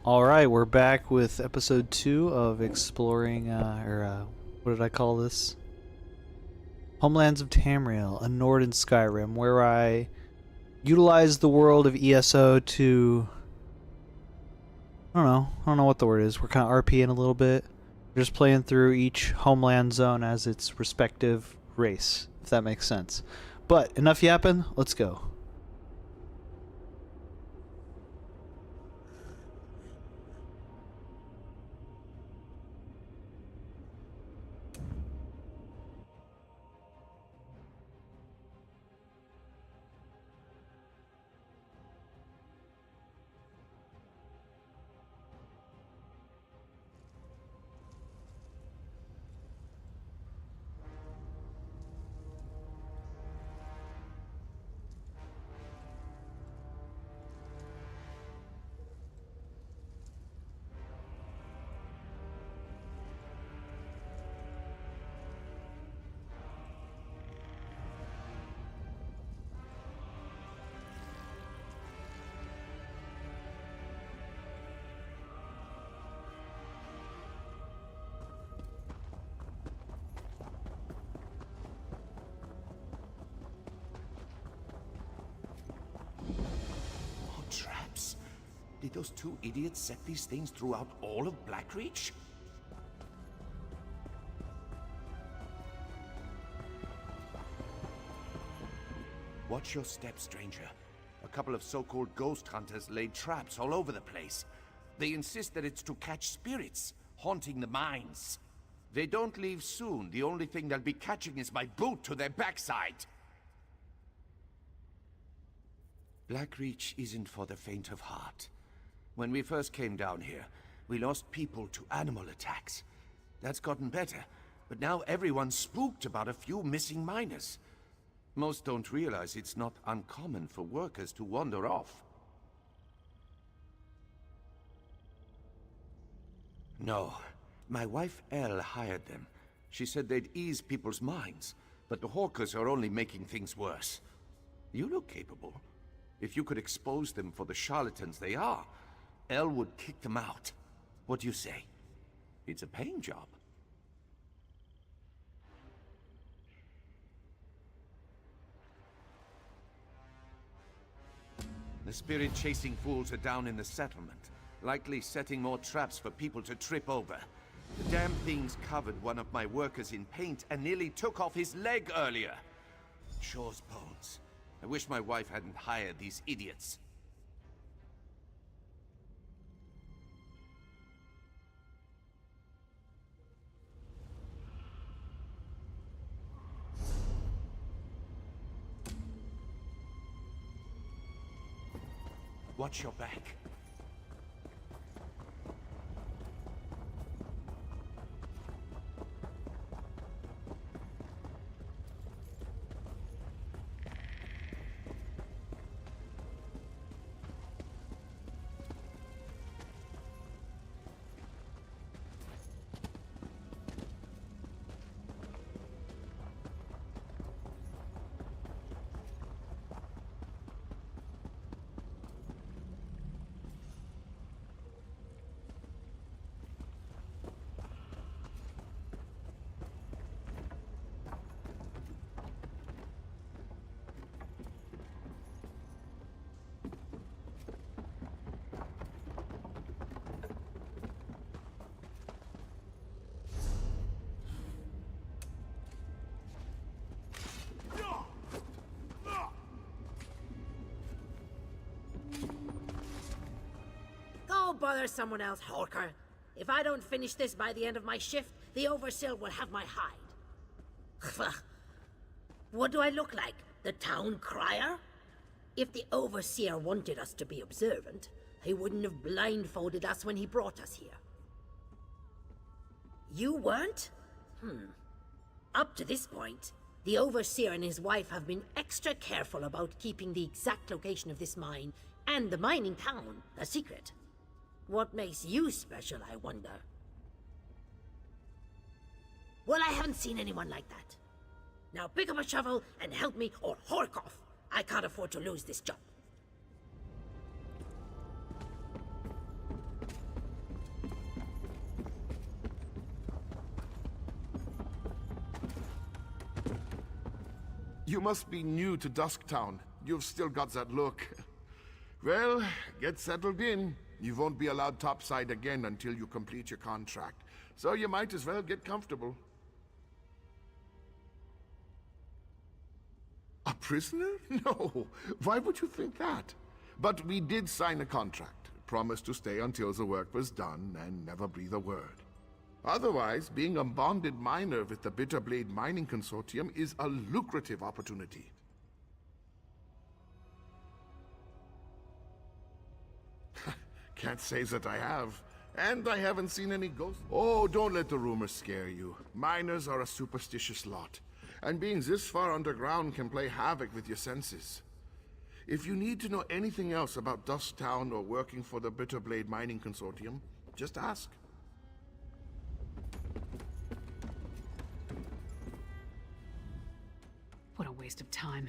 All right, we're back with episode 2 of exploring, what did I call this? Homelands of Tamriel, a Nord in Skyrim, where I utilize the world of ESO to, I don't know what the word is. We're kind of RPing a little bit. We're just playing through each homeland zone as its respective race, if that makes sense. But enough yapping, let's go. Traps? Did those two idiots set these things throughout all of Blackreach? Watch your step, stranger. A couple of so-called ghost hunters laid traps all over the place. They insist that it's to catch spirits, haunting the mines. They don't leave soon. The only thing they'll be catching is my boot to their backside. Blackreach isn't for the faint of heart. When we first came down here, we lost people to animal attacks. That's gotten better, but now everyone's spooked about a few missing miners. Most don't realize it's not uncommon for workers to wander off. No, my wife Elle hired them. She said they'd ease people's minds, but the hawkers are only making things worse. You look capable. If you could expose them for the charlatans they are, Elle would kick them out. What do you say? It's a paying job. The spirit-chasing fools are down in the settlement, likely setting more traps for people to trip over. The damn things covered one of my workers in paint and nearly took off his leg earlier. Shaw's bones. I wish my wife hadn't hired these idiots. Watch your back. Go bother someone else, Hawker. If I don't finish this by the end of my shift, the Overseer will have my hide. What do I look like? The town crier? If the Overseer wanted us to be observant, he wouldn't have blindfolded us when he brought us here. You weren't? Up to this point, the Overseer and his wife have been extra careful about keeping the exact location of this mine and the mining town a secret. What makes you special, I wonder? Well, I haven't seen anyone like that. Now pick up a shovel and help me or hork off. I can't afford to lose this job. You must be new to Dusktown. You've still got that look. Well, get settled in. You won't be allowed topside again until you complete your contract. So you might as well get comfortable. A prisoner? No. Why would you think that? But we did sign a contract. Promised to stay until the work was done and never breathe a word. Otherwise, being a bonded miner with the Bitterblade Mining Consortium is a lucrative opportunity. Can't say that I have. And I haven't seen any ghosts. Oh, don't let the rumors scare you. Miners are a superstitious lot. And being this far underground can play havoc with your senses. If you need to know anything else about Dusktown or working for the Bitterblade Mining Consortium, just ask. What a waste of time.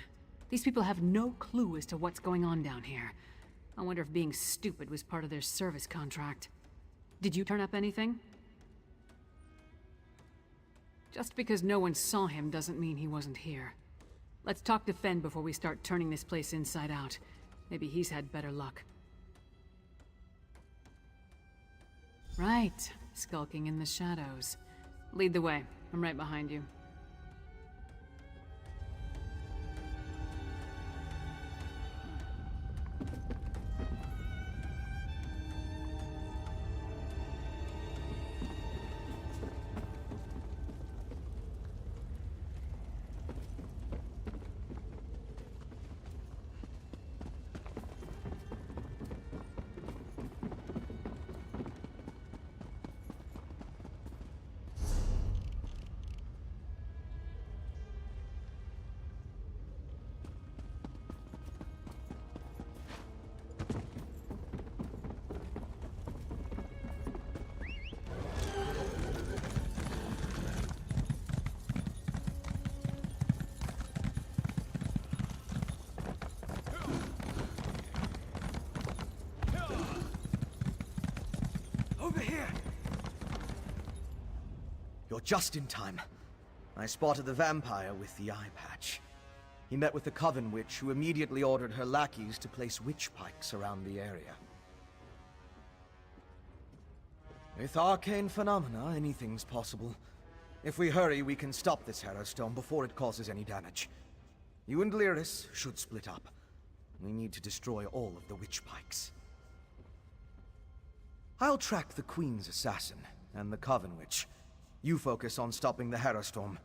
These people have no clue as to what's going on down here. I wonder if being stupid was part of their service contract. Did you turn up anything? Just because no one saw him doesn't mean he wasn't here. Let's talk to Fen before we start turning this place inside out. Maybe he's had better luck. Right, skulking in the shadows. Lead the way. I'm right behind you. Over here! You're just in time. I spotted the vampire with the eye patch. He met with the Coven Witch, who immediately ordered her lackeys to place witch pikes around the area. With arcane phenomena, anything's possible. If we hurry, we can stop this Harrowstone before it causes any damage. You and Lyris should split up. We need to destroy all of the witch pikes. I'll track the Queen's assassin and the Coven Witch. You focus on stopping the Harrowstorm.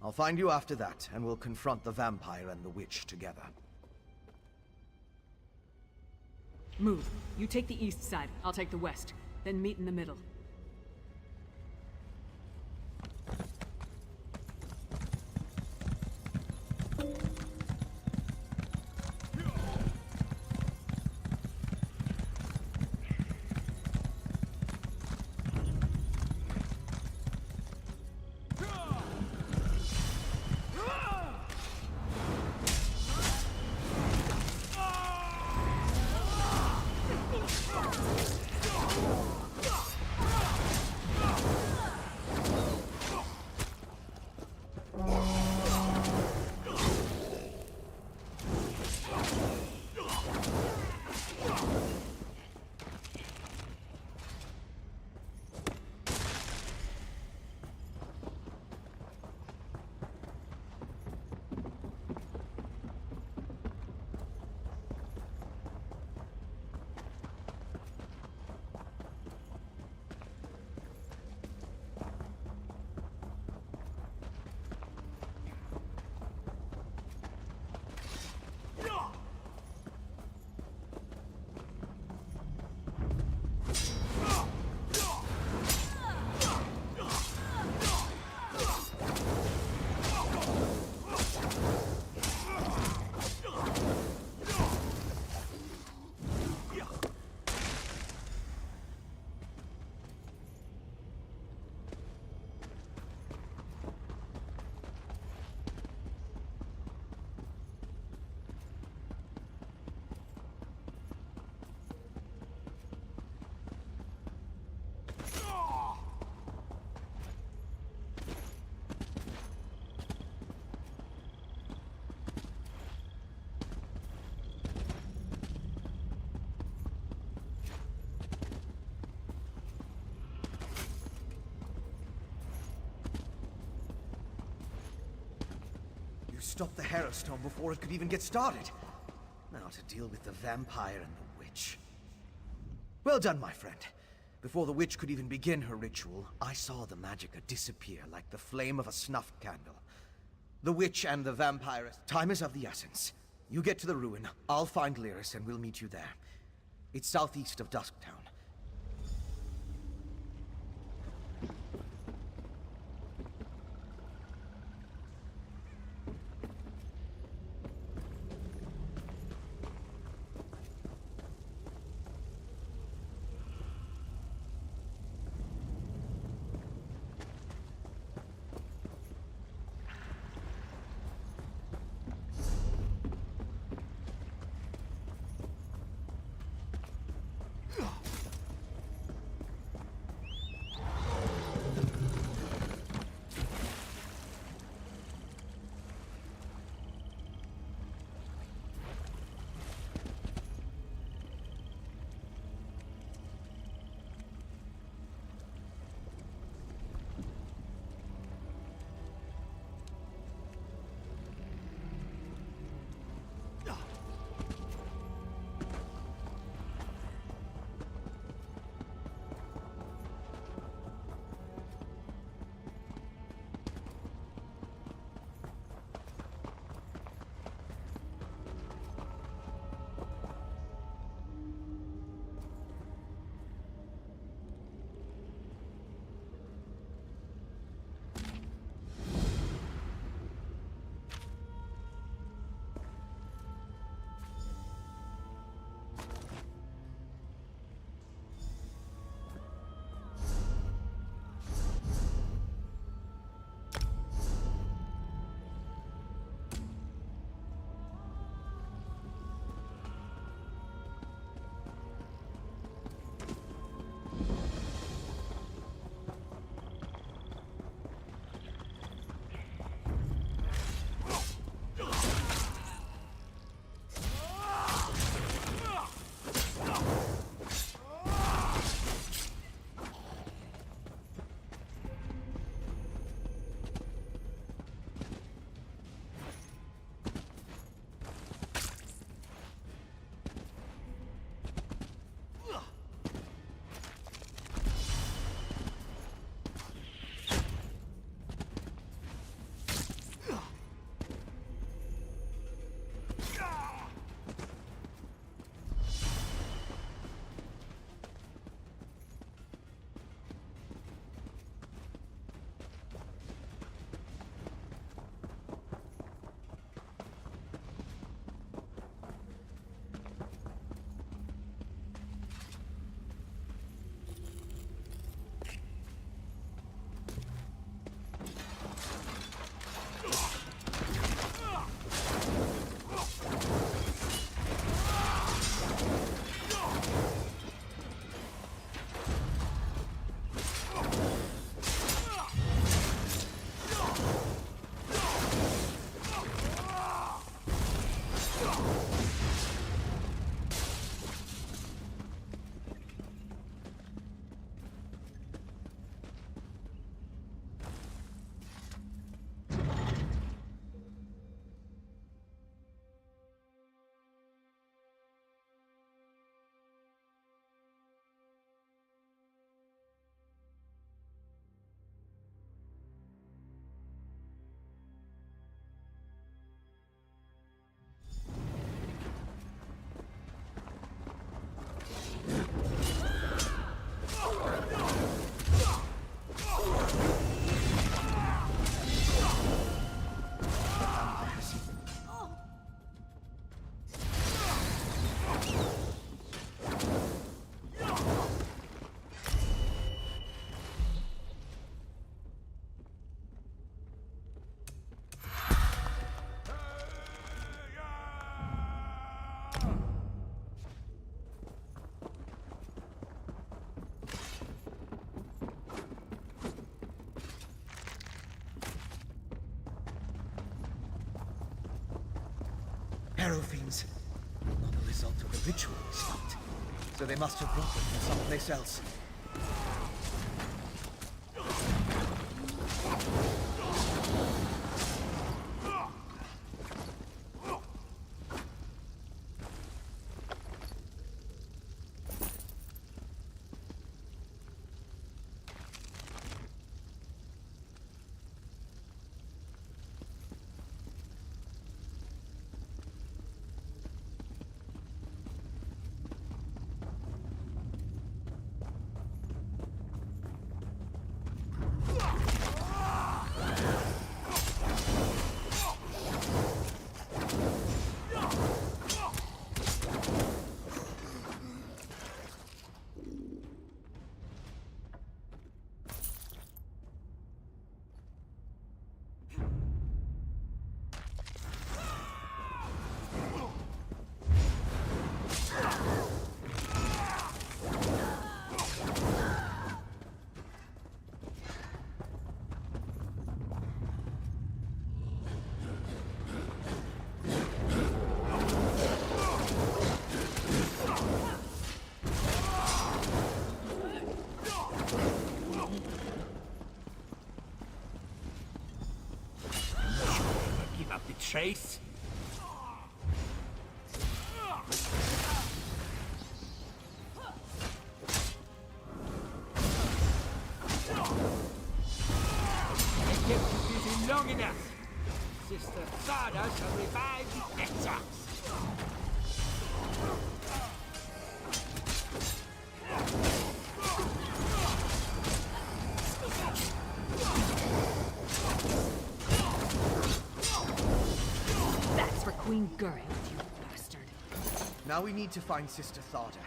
I'll find you after that, and we'll confront the vampire and the witch together. Move. You take the east side, I'll take the west. Then meet in the middle. stop the Harrow Stone before it could even get started. Now to deal with the vampire and the witch. Well done, my friend. Before the witch could even begin her ritual, I saw the Magicka disappear like the flame of a snuffed candle. The witch and the vampire... Time is of the essence. You get to the ruin, I'll find Lyris, and we'll meet you there. It's southeast of Dusktown. Arrow fiends. Not the result of the ritual we stopped. So they must have brought them from someplace else. chase? It kept you busy long enough. Sister Sada shall revive the Exarchs. That's for Queen Guri, you bastard. Now we need to find Sister Thada.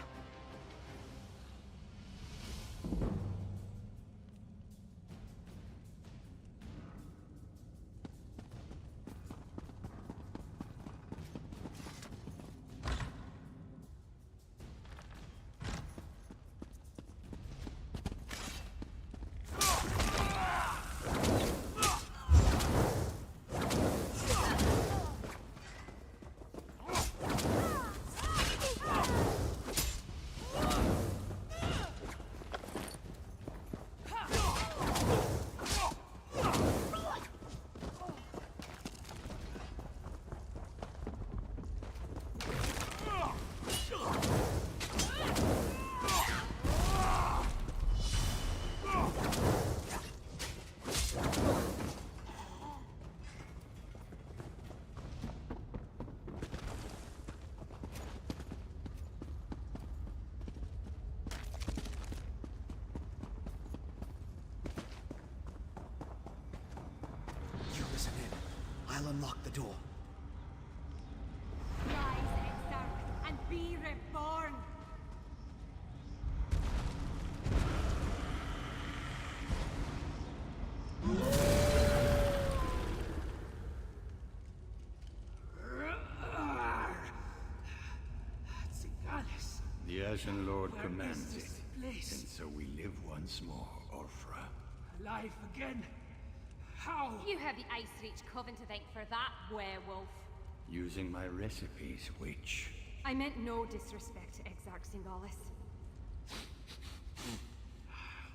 You listen in. I'll unlock the door. Rise, Exarch, and be reborn! The Ashen Lord commands it. This place And so we live once more, Orfra. alive again. How? You have the Ice Reach Coven to thank for that, werewolf. Using my recipes, witch. I meant no disrespect to Exarch Singalis.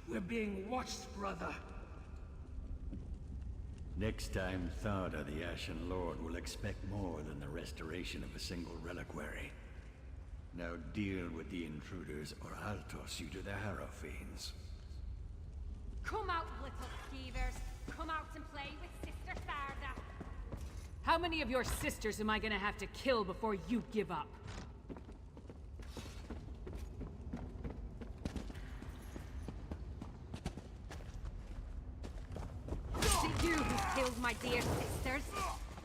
We're being watched, brother. Next time, Thada, the Ashen Lord, will expect more than the restoration of a single reliquary. Now deal with the intruders, or I'll toss you to the Harrow Fiends. Come out, little skeevers. Come out and play with Sister Sarda. How many of your sisters am I gonna have to kill before you give up? Is it you who killed my dear sisters?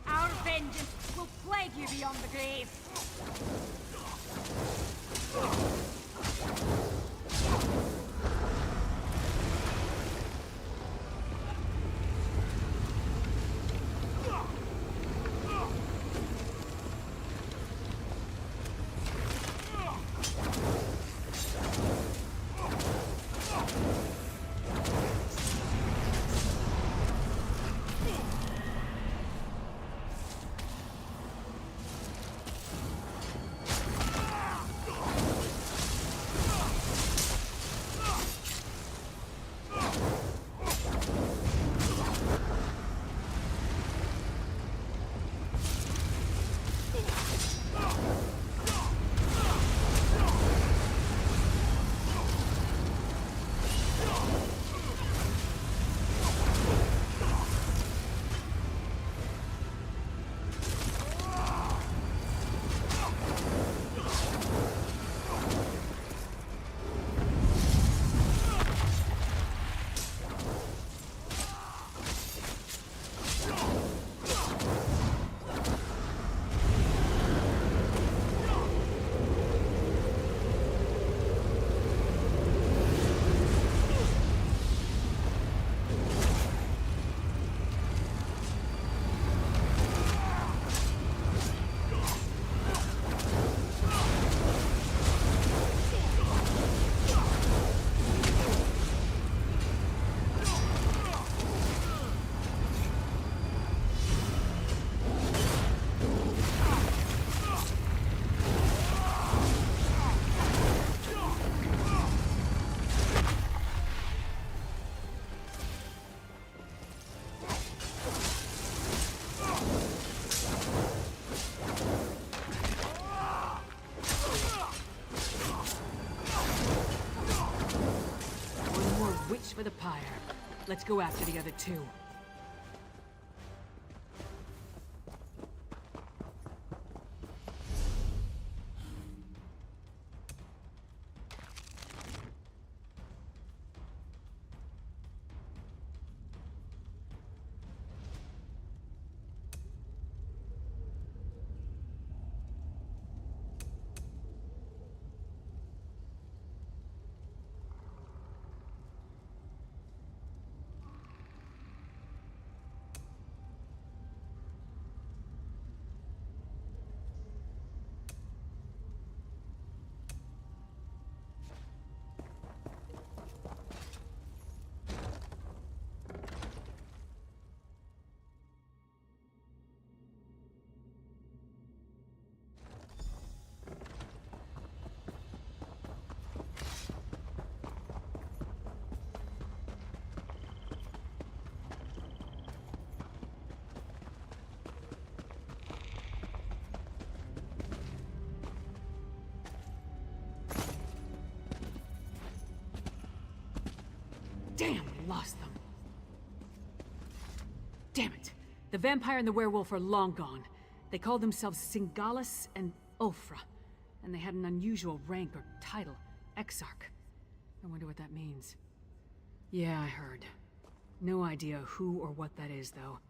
Our vengeance will plague you beyond the grave. witch for the pyre. Let's go after the other two. Damn, we lost them. Damn it. The vampire and the werewolf are long gone. They called themselves Singalis and Ulfra, and they had an unusual rank or title, Exarch. I wonder what that means. Yeah, I heard. No idea who or what that is, though.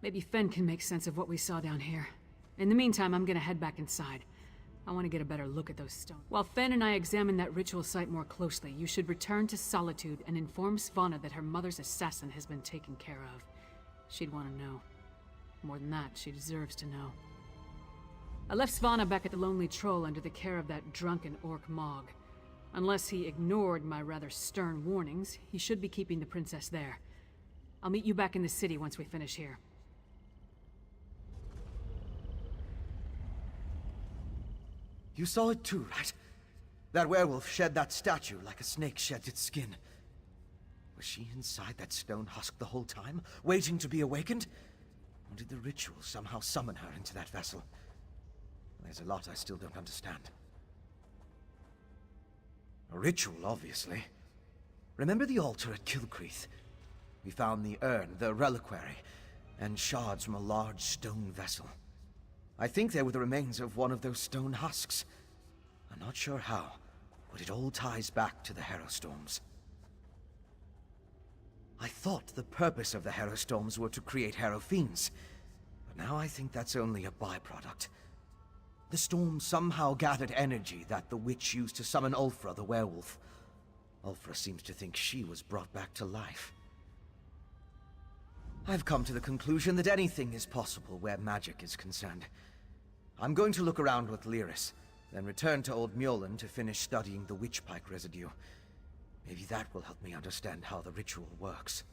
Maybe Fen can make sense of what we saw down here. In the meantime, I'm gonna head back inside. I want to get a better look at those stones. While Fen and I examine that ritual site more closely, you should return to Solitude and inform Svanna that her mother's assassin has been taken care of. She'd want to know. More than that, she deserves to know. I left Svanna back at the Lonely Troll under the care of that drunken orc Mog. Unless he ignored my rather stern warnings, he should be keeping the princess there. I'll meet you back in the city once we finish here. You saw it too, right? That werewolf shed that statue like a snake sheds its skin. Was she inside that stone husk the whole time, waiting to be awakened? Or did the ritual somehow summon her into that vessel? There's a lot I still don't understand. A ritual, obviously. Remember the altar at Kilcreath? We found the urn, the reliquary, and shards from a large stone vessel. I think they were the remains of one of those stone husks. I'm not sure how, but it all ties back to the Harrowstorms. I thought the purpose of the Harrowstorms were to create Harrow Fiends, but now I think that's only a byproduct. The storm somehow gathered energy that the witch used to summon Ulfra the werewolf. Ulfra seems to think she was brought back to life. I've come to the conclusion that anything is possible where magic is concerned. I'm going to look around with Lyris, then return to Old Mjolnir to finish studying the witchpike residue. Maybe that will help me understand how the ritual works.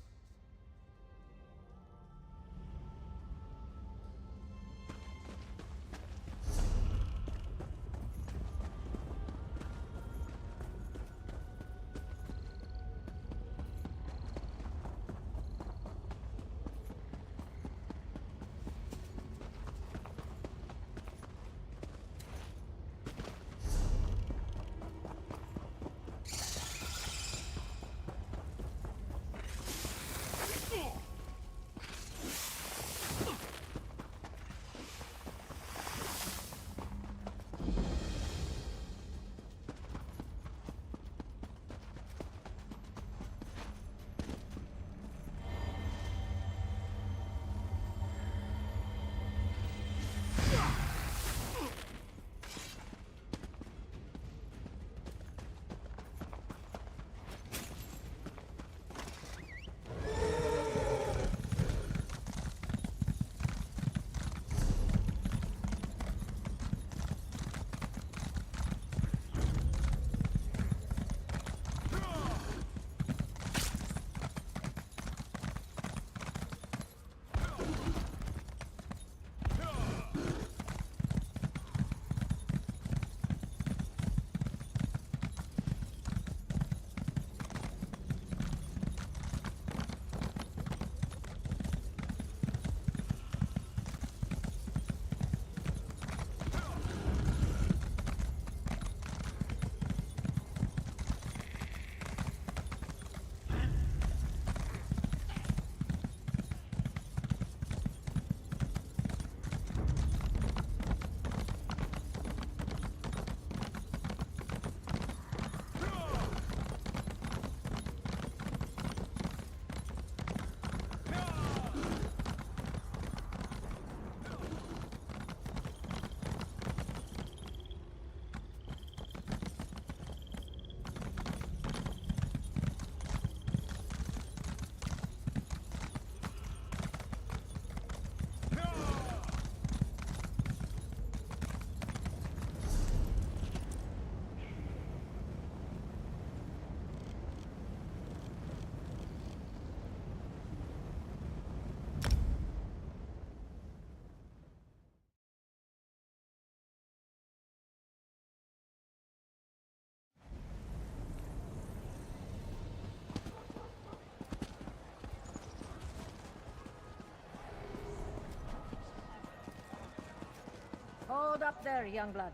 Hold up there, youngblood.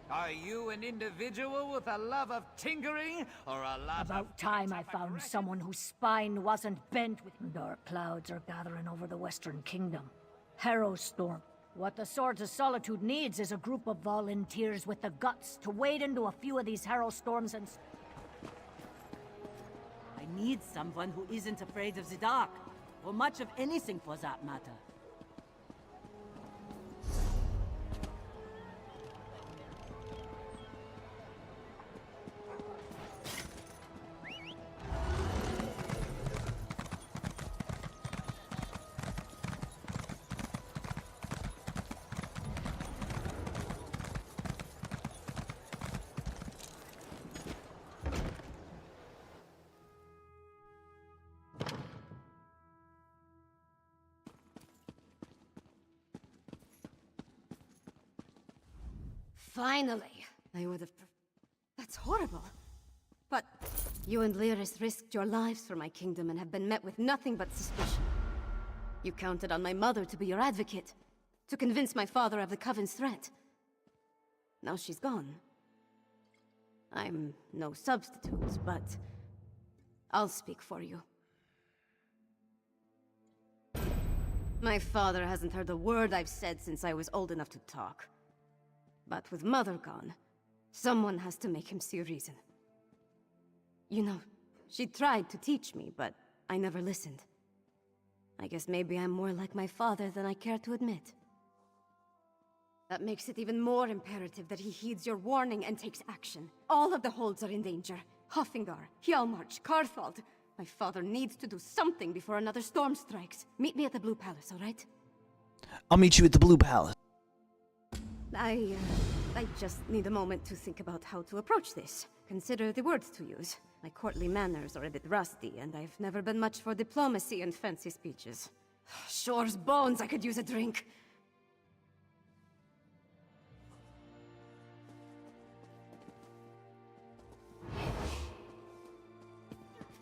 Are you an individual with a love of tinkering, or a love About time I found someone whose spine wasn't bent with... Dark clouds are gathering over the Western Kingdom. Harrowstorm. What the Swords of Solitude needs is a group of volunteers with the guts to wade into a few of these Harrowstorms and... I need someone who isn't afraid of the dark, or much of anything for that matter. Finally! I would have... That's horrible. But you and Lyris risked your lives for my kingdom and have been met with nothing but suspicion. You counted on my mother to be your advocate, to convince my father of the Coven's threat. Now she's gone. I'm no substitute, but I'll speak for you. My father hasn't heard a word I've said since I was old enough to talk. But with Mother gone, someone has to make him see reason. You know, she tried to teach me, but I never listened. I guess maybe I'm more like my father than I care to admit. That makes it even more imperative that he heeds your warning and takes action. All of the holds are in danger. Hoffingar, Hjalmarch, Karthald. My father needs to do something before another storm strikes. Meet me at the Blue Palace, all right? I'll meet you at the Blue Palace. I just need a moment to think about how to approach this. Consider the words to use. My courtly manners are a bit rusty, and I've never been much for diplomacy and fancy speeches. Shore's bones, I could use a drink.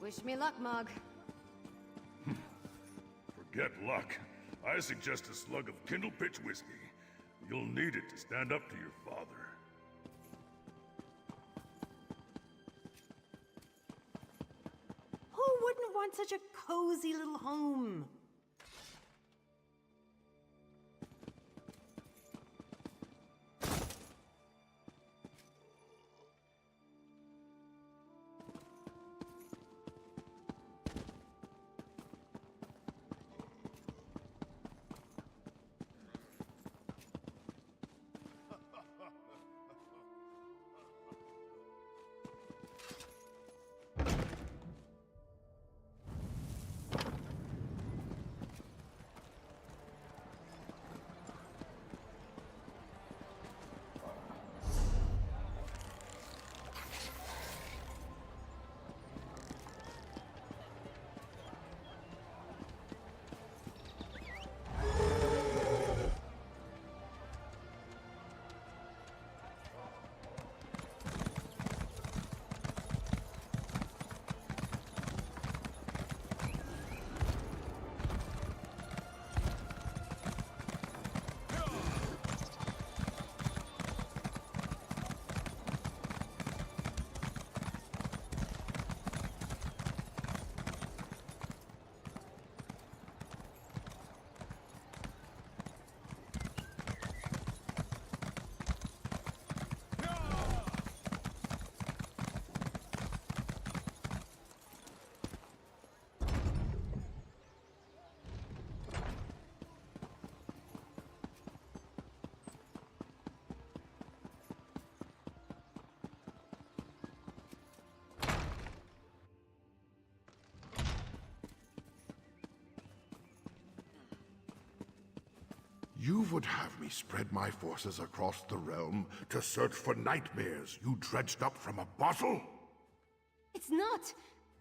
Wish me luck, Mog. Forget luck. I suggest a slug of Kindle Pitch whiskey. You'll need it to stand up to your father. Who wouldn't want such a cozy little home? You would have me spread my forces across the realm to search for nightmares you dredged up from a bottle? It's not!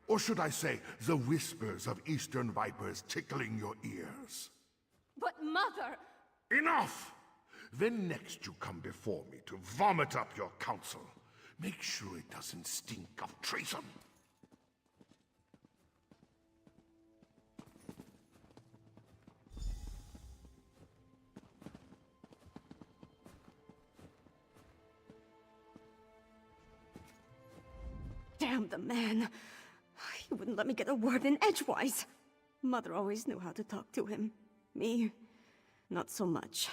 Or should I say, the whispers of eastern vipers tickling your ears? But Mother! Enough! Then next you come before me to vomit up your counsel. Make sure it doesn't stink of treason. Damn the man. He wouldn't let me get a word in edgewise. Mother always knew how to talk to him. Me, not so much.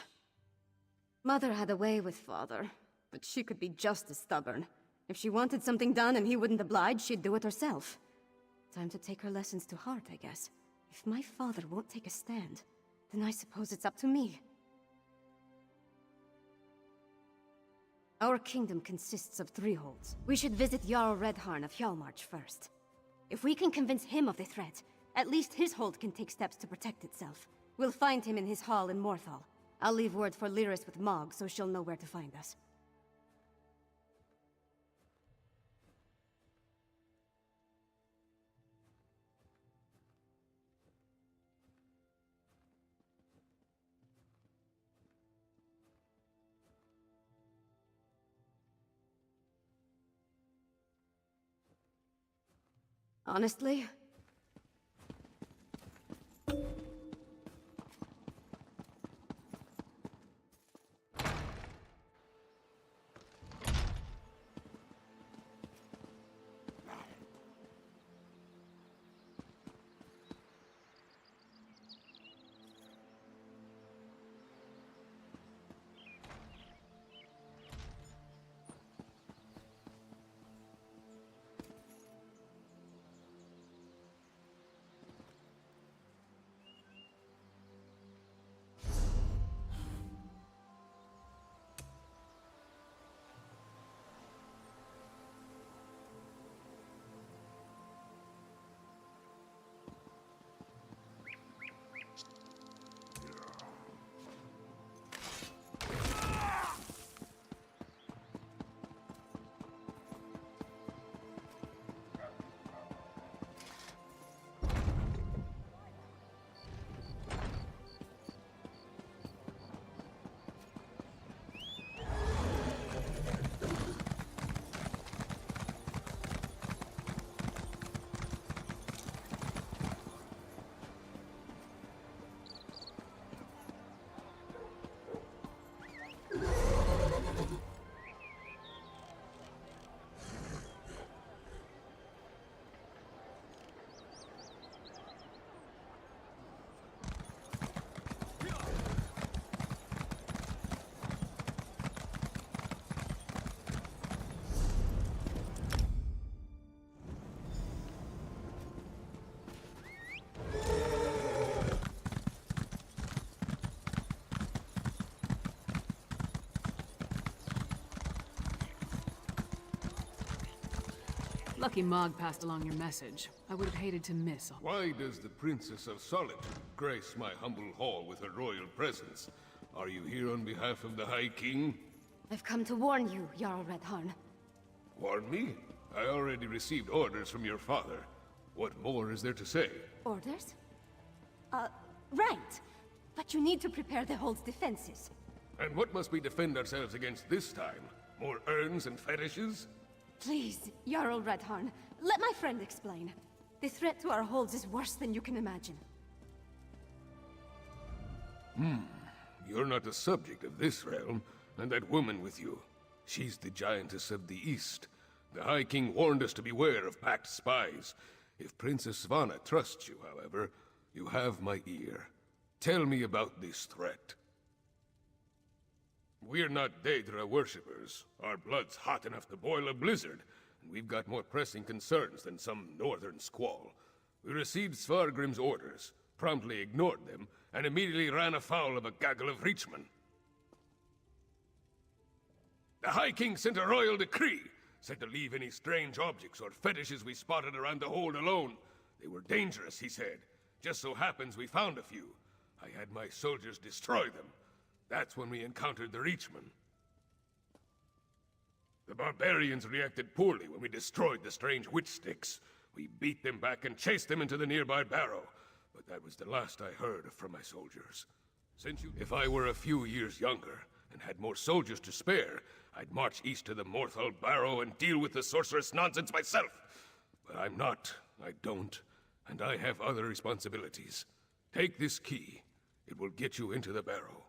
Mother had a way with Father, but she could be just as stubborn. If she wanted something done and he wouldn't oblige, she'd do it herself. Time to take her lessons to heart, I guess. If my father won't take a stand, then I suppose it's up to me. Our kingdom consists of 3 holds. We should visit Jarl Redharn of Hjalmarch first. If we can convince him of the threat, at least his hold can take steps to protect itself. We'll find him in his hall in Morthal. I'll leave word for Lyris with Mog, so she'll know where to find us. Honestly, Lucky Mog passed along your message. I would have hated to miss all. Why does the Princess of Solitude grace my humble hall with her royal presence? Are you here on behalf of the High King? I've come to warn you, Jarl Redharn. Warn me? I already received orders from your father. What more is there to say? Orders? Right. But you need to prepare the hold's defenses. And what must we defend ourselves against this time? More urns and fetishes? Please, Jarl Redharn, let my friend explain. The threat to our holds is worse than you can imagine. You're not the subject of this realm, and that woman with you. She's the giantess of the East. The High King warned us to beware of packed spies. If Princess Svanna trusts you, however, you have my ear. Tell me about this threat. We're not Daedra worshippers. Our blood's hot enough to boil a blizzard, and we've got more pressing concerns than some northern squall. We received Svargrim's orders, promptly ignored them, and immediately ran afoul of a gaggle of reachmen. The High King sent a royal decree, said to leave any strange objects or fetishes we spotted around the hold alone. They were dangerous, he said. Just so happens we found a few. I had my soldiers destroy them. That's when we encountered the Reachmen. The barbarians reacted poorly when we destroyed the strange witch sticks. We beat them back and chased them into the nearby barrow. But that was the last I heard from my soldiers. If I were a few years younger and had more soldiers to spare, I'd march east to the Morthal barrow and deal with the sorceress nonsense myself. But I'm not. I don't. And I have other responsibilities. Take this key. It will get you into the barrow.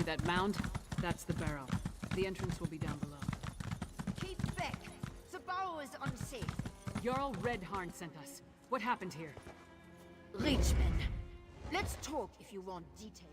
See that mound? That's the barrow. The entrance will be down below. Keep back. The barrow is unsafe. Jarl Redharn sent us. What happened here? Richmond. Let's talk if you want details.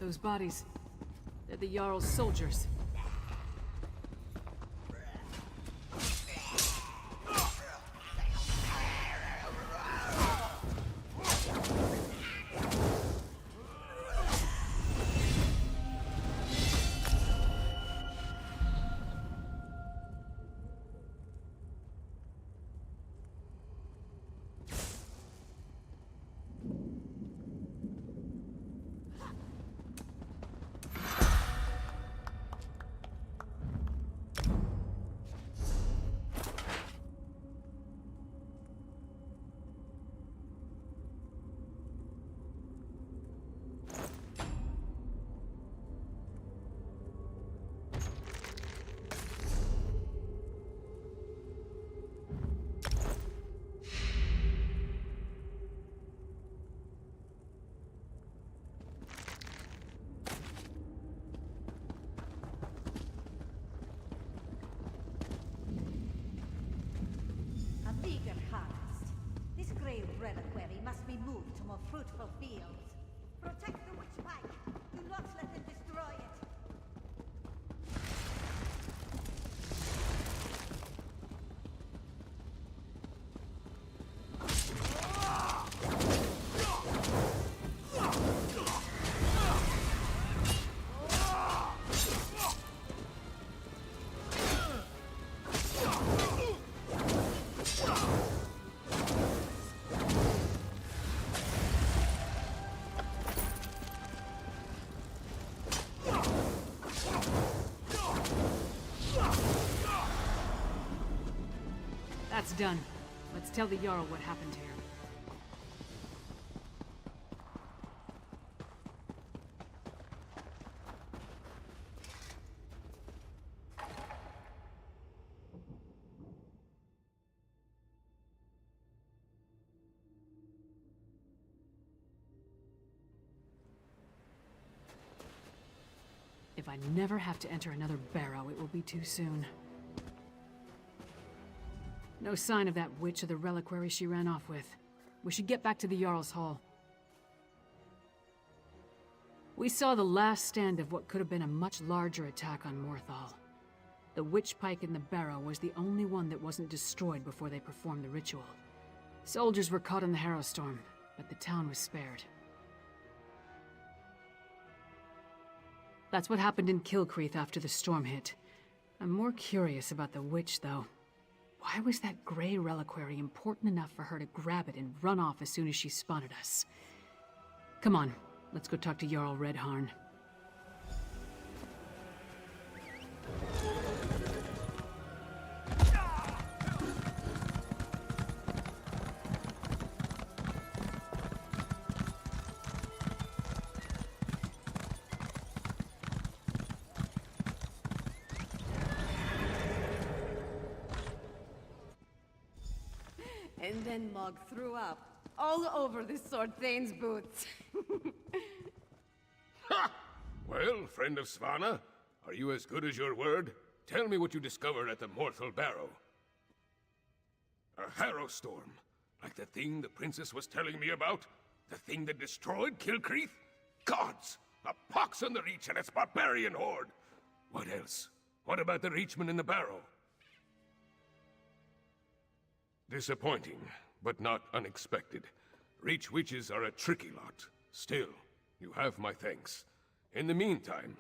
Those bodies, they're the Jarl's soldiers. A bigger harvest. This grey reliquary must be moved to more fruitful fields. Protect the witch pike. Do not let them destroy it. That's done. Let's tell the Jarl what happened here. If I never have to enter another barrow, it will be too soon. No sign of that witch or the reliquary she ran off with. We should get back to the Jarl's Hall. We saw the last stand of what could have been a much larger attack on Morthal. The witch pike in the barrow was the only one that wasn't destroyed before they performed the ritual. Soldiers were caught in the Harrowstorm, but the town was spared. That's what happened in Kilcreath after the storm hit. I'm more curious about the witch, though. Why was that grey reliquary important enough for her to grab it and run off as soon as she spotted us? Come on, let's go talk to Jarl Redharn. And then Mog threw up all over the Sword Thane's boots. Ha! Well, friend of Svanna, are you as good as your word? Tell me what you discovered at the Mortal Barrow. A harrow storm, like the thing the princess was telling me about? The thing that destroyed Kilcreath? Gods! A pox on the Reach and its barbarian horde! What else? What about the Reachman in the barrow? Disappointing, but not unexpected. Reach witches are a tricky lot. Still, you have my thanks. In the meantime,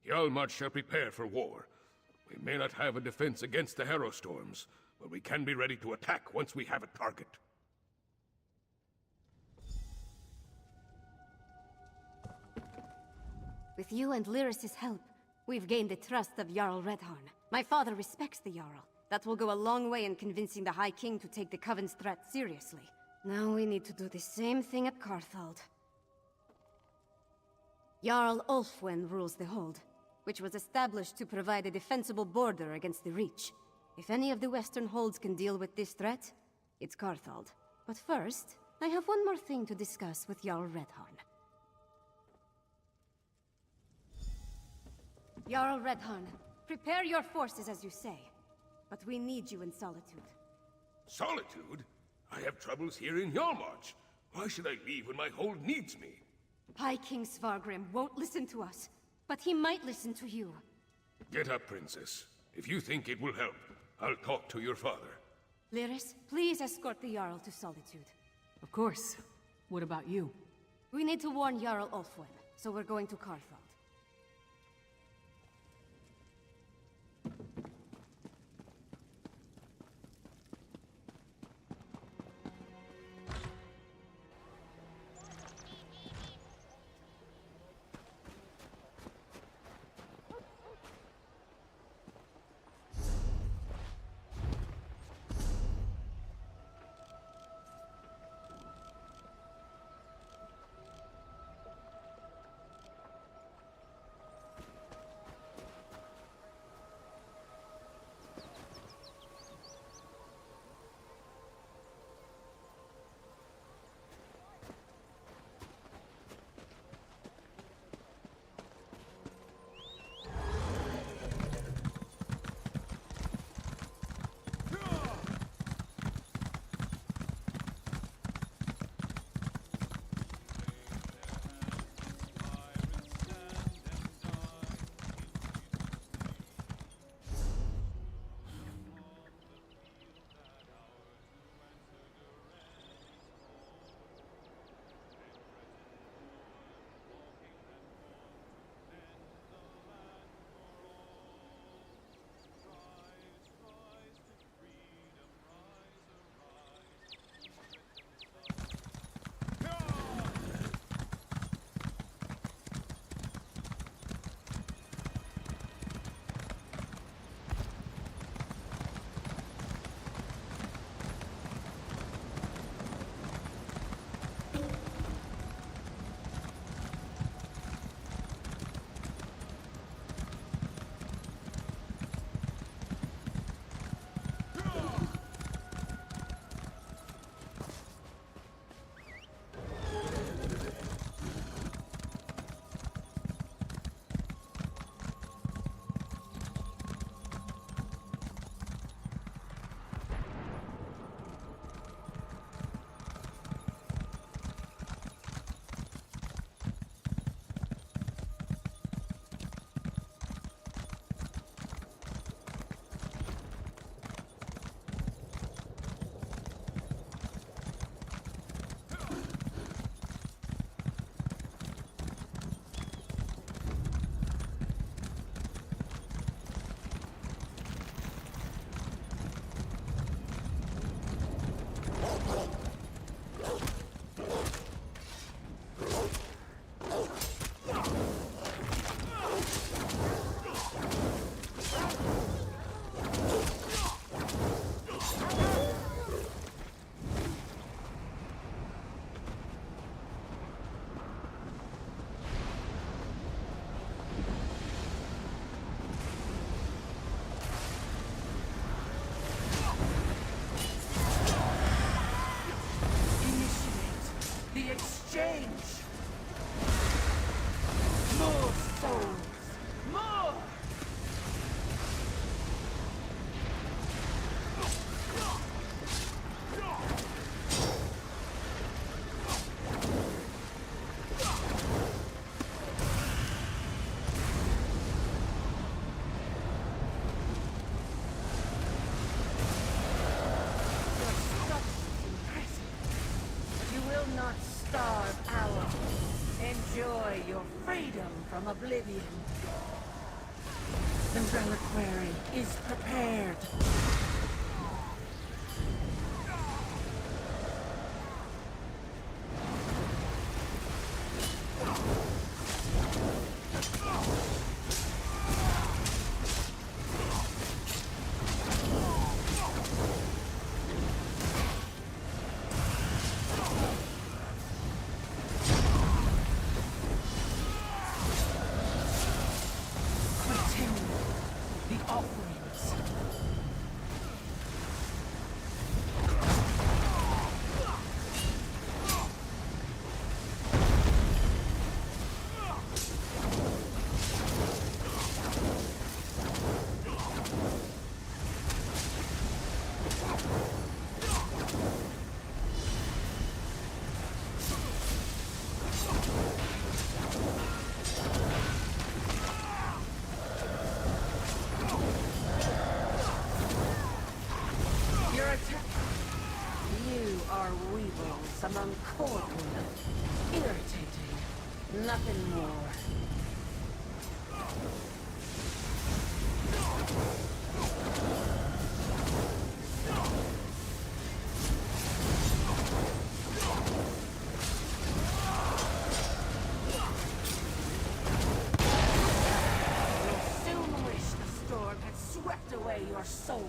Hjalmar shall prepare for war. We may not have a defense against the harrow storms, but we can be ready to attack once we have a target. With you and Lyris's help, we've gained the trust of Jarl Redharn. My father respects the Jarl. That will go a long way in convincing the High King to take the Coven's threat seriously. Now we need to do the same thing at Carthald. Jarl Ulfwen rules the Hold, which was established to provide a defensible border against the Reach. If any of the Western Holds can deal with this threat, it's Carthald. But first, I have one more thing to discuss with Jarl Redharn. Jarl Redharn, prepare your forces as you say. But we need you in Solitude. Solitude? I have troubles here in Hjalmarch. Why should I leave when my hold needs me? High King Svargrim won't listen to us, but he might listen to you. Get up, Princess. If you think it will help, I'll talk to your father. Lyris, please escort the Jarl to Solitude. Of course. What about you? We need to warn Jarl Ulfwen, so we're going to Carthald. oblivion. The reliquary is prepared. Among cordwood. Irritating. Nothing more. You'll soon wish the storm had swept away your soul.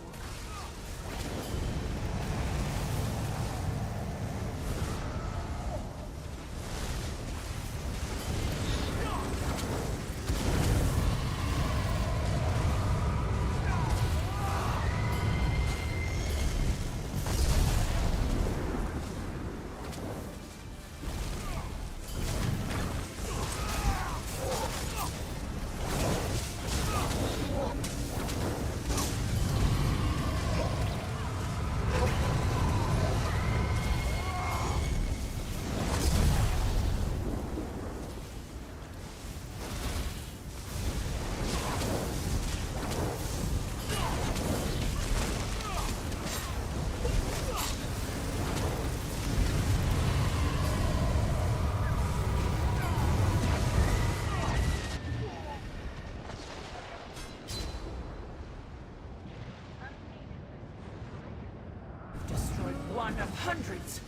One of hundreds.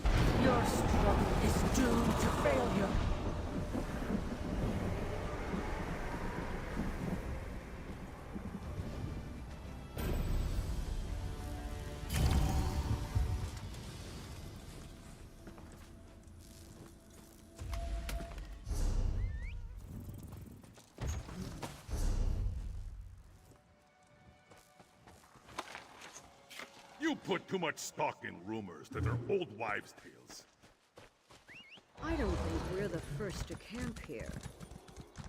Your struggle is doomed to failure. You put too much stock in rumors that are old wives' tales. I don't think we're the first to camp here.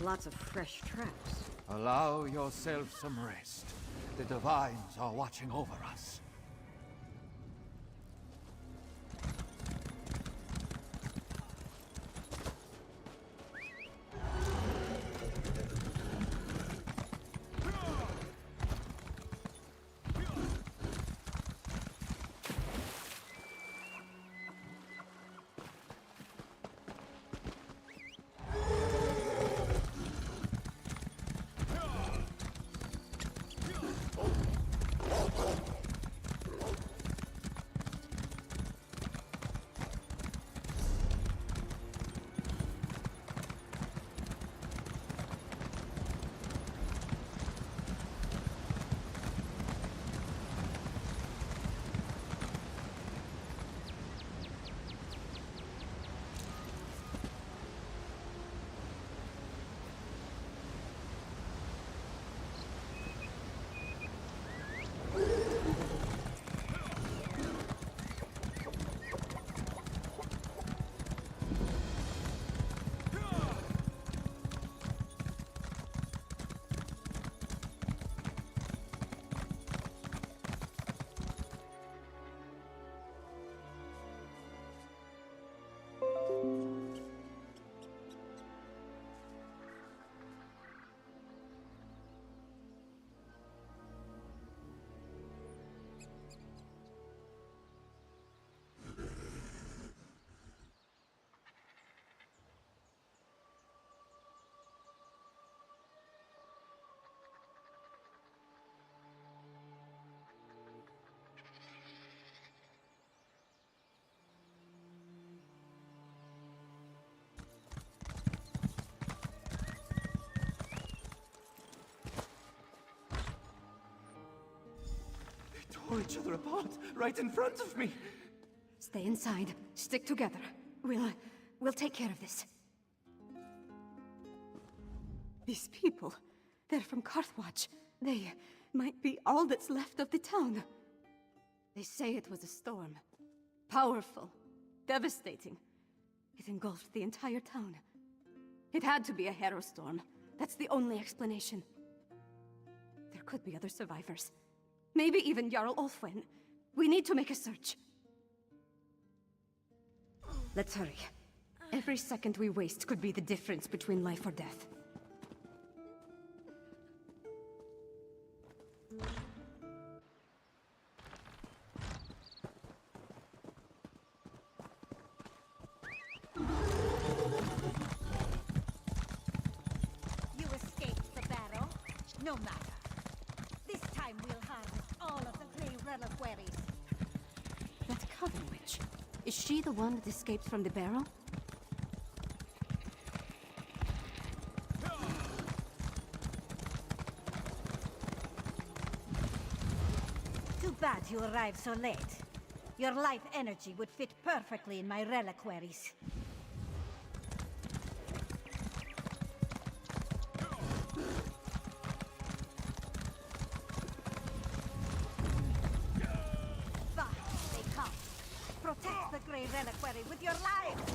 Lots of fresh traps. Allow yourself some rest. The Divines are watching over us. tore each other apart right in front of me. Stay inside. Stick together. We'll take care of this. These people, they're from Carthwatch. They might be all that's left of the town. They say it was a storm. Powerful. Devastating. It engulfed the entire town. It had to be a hero storm. That's the only explanation. There could be other survivors. Maybe even Jarl Ulfwin. We need to make a search. Let's hurry. Every second we waste could be the difference between life or death. You escaped the barrow? No matter. This time we'll harvest all of the clay reliquaries. That Coven Witch. Is she the one that escaped from the barrow? Too bad you arrived so late. Your life energy would fit perfectly in my reliquaries. Back they come. Protect the Grey Reliquary with your lives!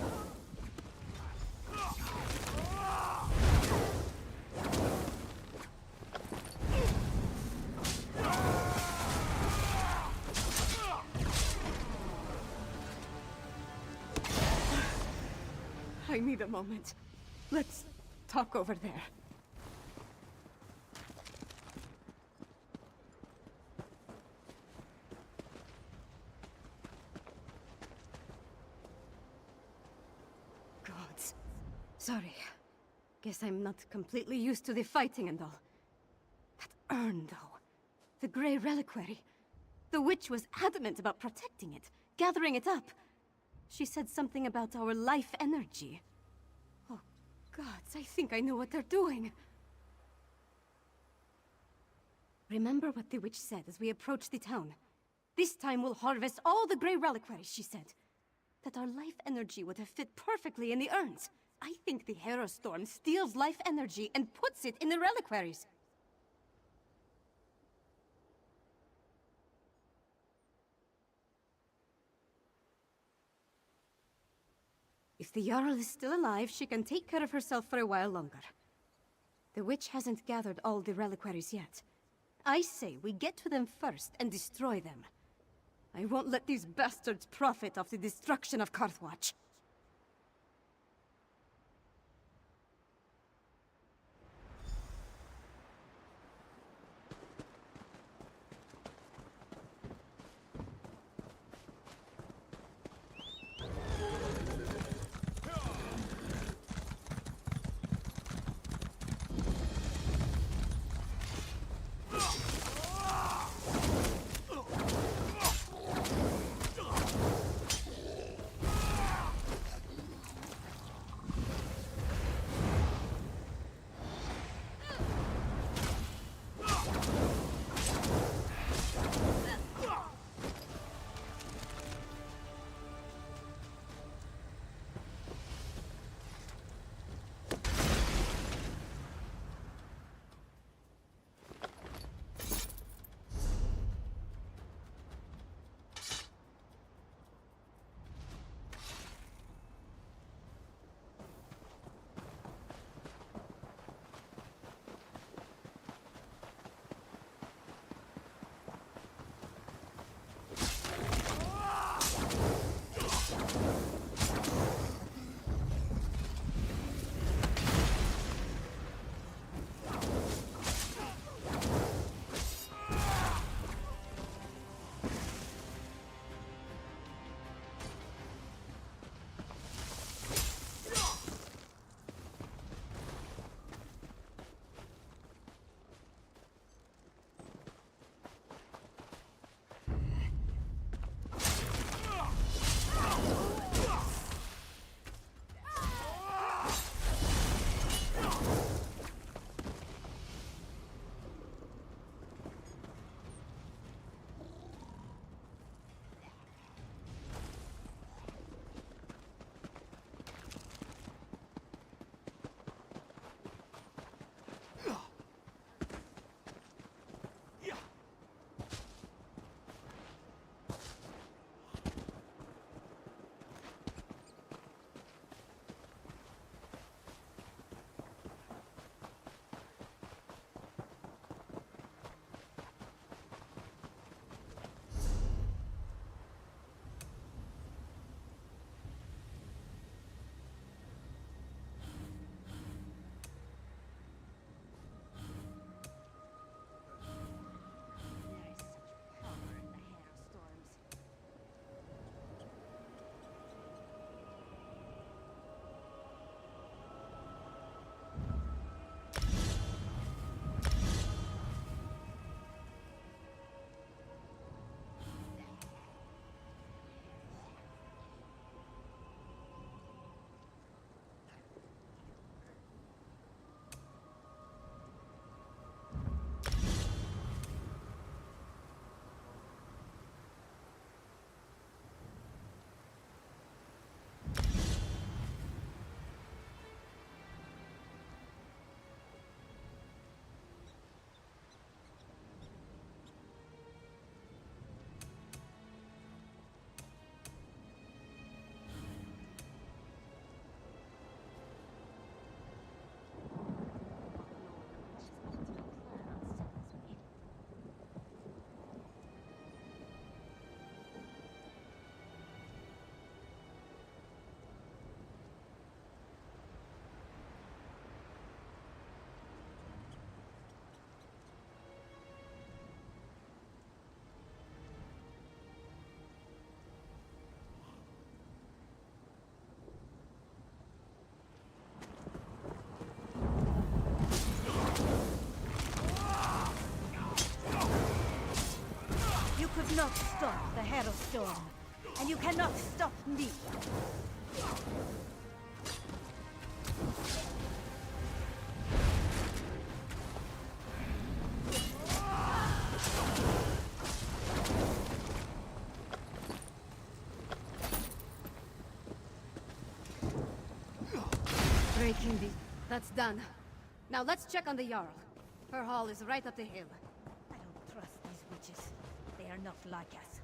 I need a moment. Let's talk over there. Gods. Sorry. Guess I'm not completely used to the fighting and all. That urn, though. The Grey Reliquary. The witch was adamant about protecting it, gathering it up. She said something about our life energy. Oh, gods, I think I know what they're doing. Remember what the witch said as we approached the town. This time we'll harvest all the Grey Reliquaries, she said. That our life energy would have fit perfectly in the urns. I think the Hero Storm steals life energy and puts it in the reliquaries. If the Jarl is still alive, she can take care of herself for a while longer. The witch hasn't gathered all the reliquaries yet. I say we get to them first and destroy them. I won't let these bastards profit off the destruction of Carthwatch. cannot stop the Harrow Storm, and you cannot stop me. Breaking the... That's done. Now let's check on the Jarl. Her hall is right up the hill. I don't trust these witches. They are not like us.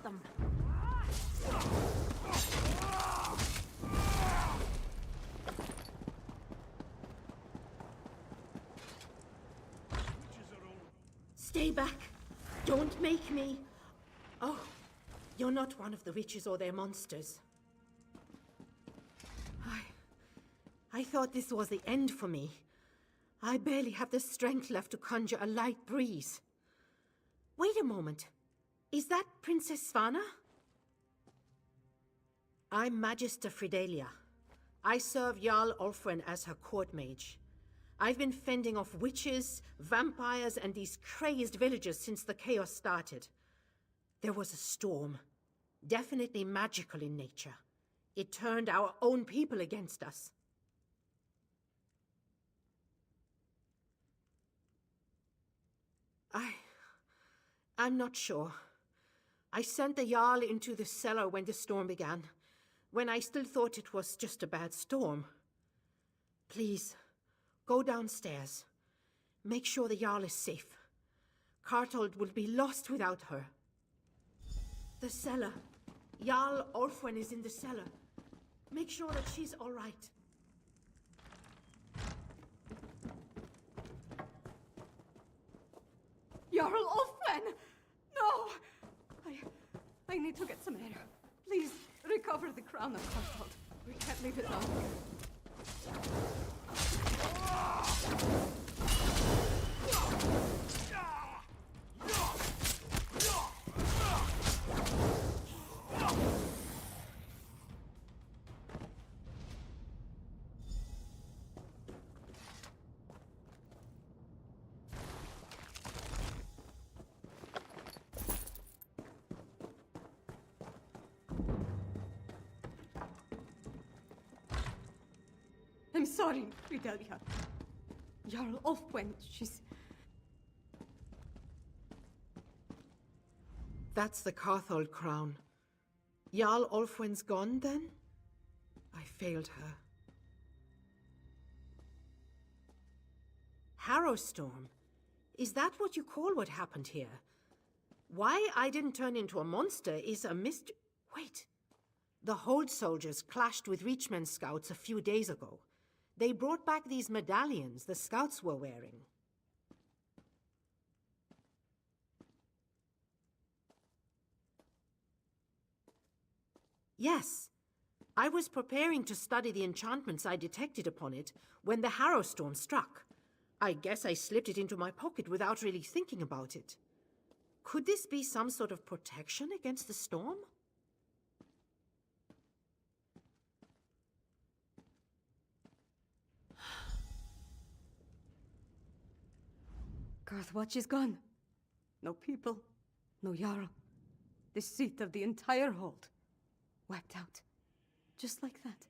Them. Stay back. Don't make me... Oh, you're not one of the witches or their monsters. I thought this was the end for me. I barely have the strength left to conjure a light breeze. Wait a moment. Is that Princess Svanna? I'm Magister Fridelia. I serve Jarl Ulfwin as her court mage. I've been fending off witches, vampires, and these crazed villagers since the chaos started. There was a storm, definitely magical in nature. It turned our own people against us. I'm not sure. I sent the Jarl into the cellar when the storm began, when I still thought it was just a bad storm. Please, go downstairs. Make sure the Jarl is safe. Cartold will be lost without her. The cellar. Jarl Ulfwin is in the cellar. Make sure that she's all right. Jarl Ulfwin! No! I need to get some air. Please, recover the crown of Cartold. We can't leave it long. I'm sorry, Fridelia. Jarl Ulfwin, she's... That's the Carthold crown. Jarl Ulfwin's gone, then? I failed her. Harrowstorm? Is that what you call what happened here? Why I didn't turn into a monster is a mystery. Wait. The Hold soldiers clashed with Reachman scouts a few days ago. They brought back these medallions the scouts were wearing. Yes. I was preparing to study the enchantments I detected upon it when the Harrow Storm struck. I guess I slipped it into my pocket without really thinking about it. Could this be some sort of protection against the storm? Garthwatch is gone. No people, no Jarl. The seat of the entire hold. Wiped out. Just like that.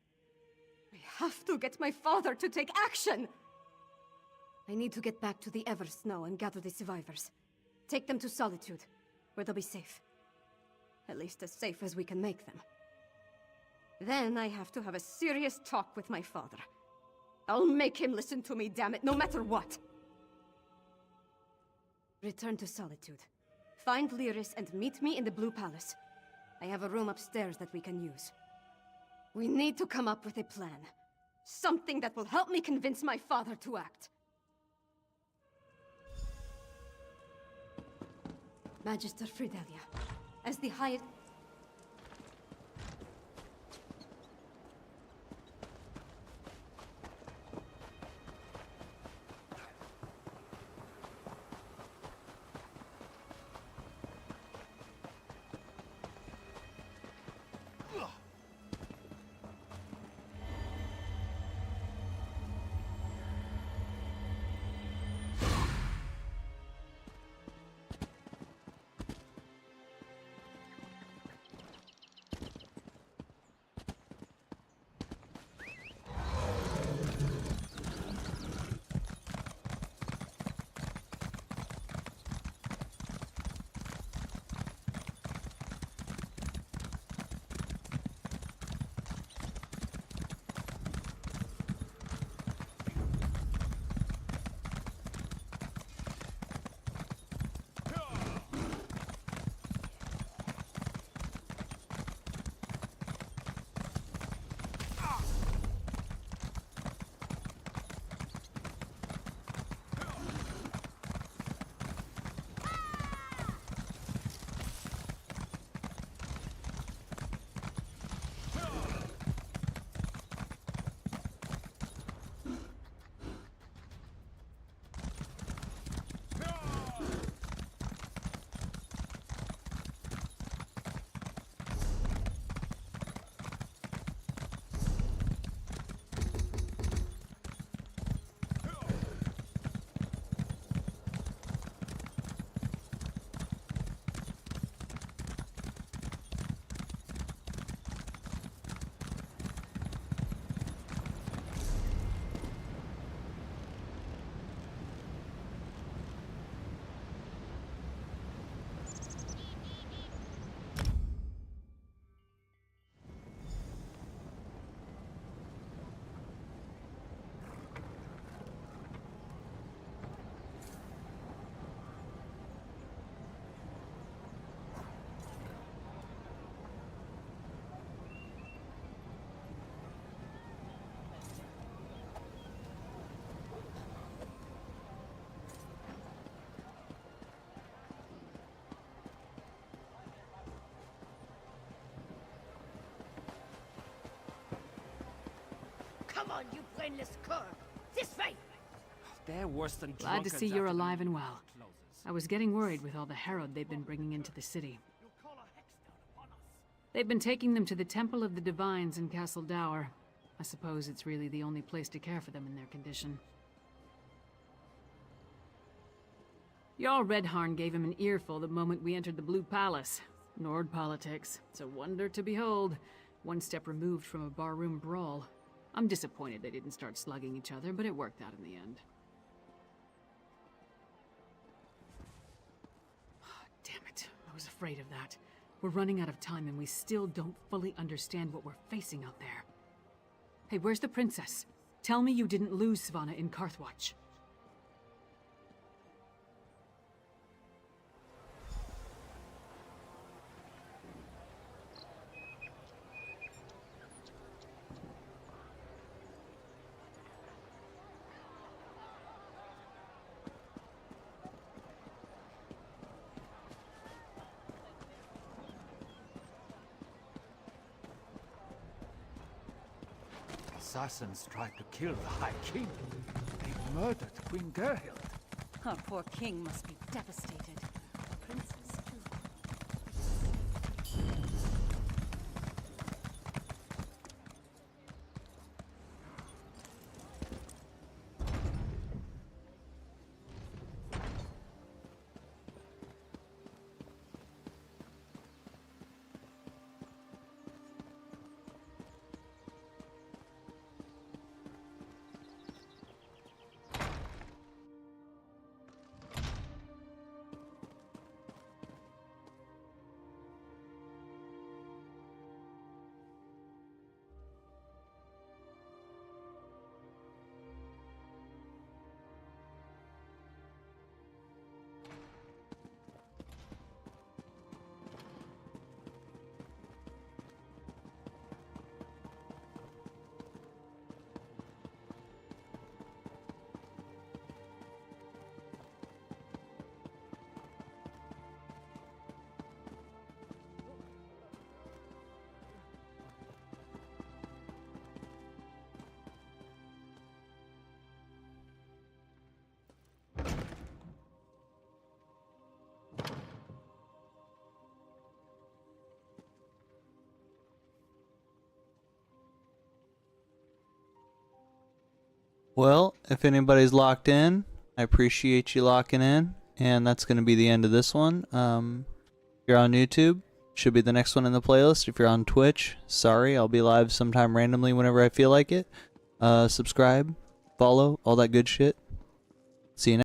I have to get my father to take action! I need to get back to the Eversnow and gather the survivors. Take them to Solitude, where they'll be safe. At least as safe as we can make them. Then I have to have a serious talk with my father. I'll make him listen to me, damn it, no matter what! Return to Solitude. Find Lyris and meet me in the Blue Palace. I have a room upstairs that we can use. We need to come up with a plan. Something that will help me convince my father to act. Magister Fridelia, as the highest... Come on, you brainless cur! This way! They're worse than Glad to drunkards see you're after the alive and moon well. closes. I was getting worried with all the Herod they've been bringing into the city. They've been taking them to the Temple of the Divines in Castle Dower. I suppose it's really the only place to care for them in their condition. Jarl Redharn gave him an earful the moment we entered the Blue Palace. Nord politics. It's a wonder to behold. One step removed from a barroom brawl. I'm disappointed they didn't start slugging each other, but it worked out in the end. Damn it. I was afraid of that. We're running out of time and we still don't fully understand what we're facing out there. Hey, where's the princess? Tell me you didn't lose Svanna in Carthwatch. assassins tried to kill the High King. They murdered Queen Gerhild. Our poor king must be devastated. The princess, too. Well, if anybody's locked in, I appreciate you locking in, and that's going to be the end of this one. If you're on YouTube, should be the next one in the playlist. If you're on Twitch, sorry, I'll be live sometime randomly whenever I feel like it. Subscribe, follow, all that good shit. See you next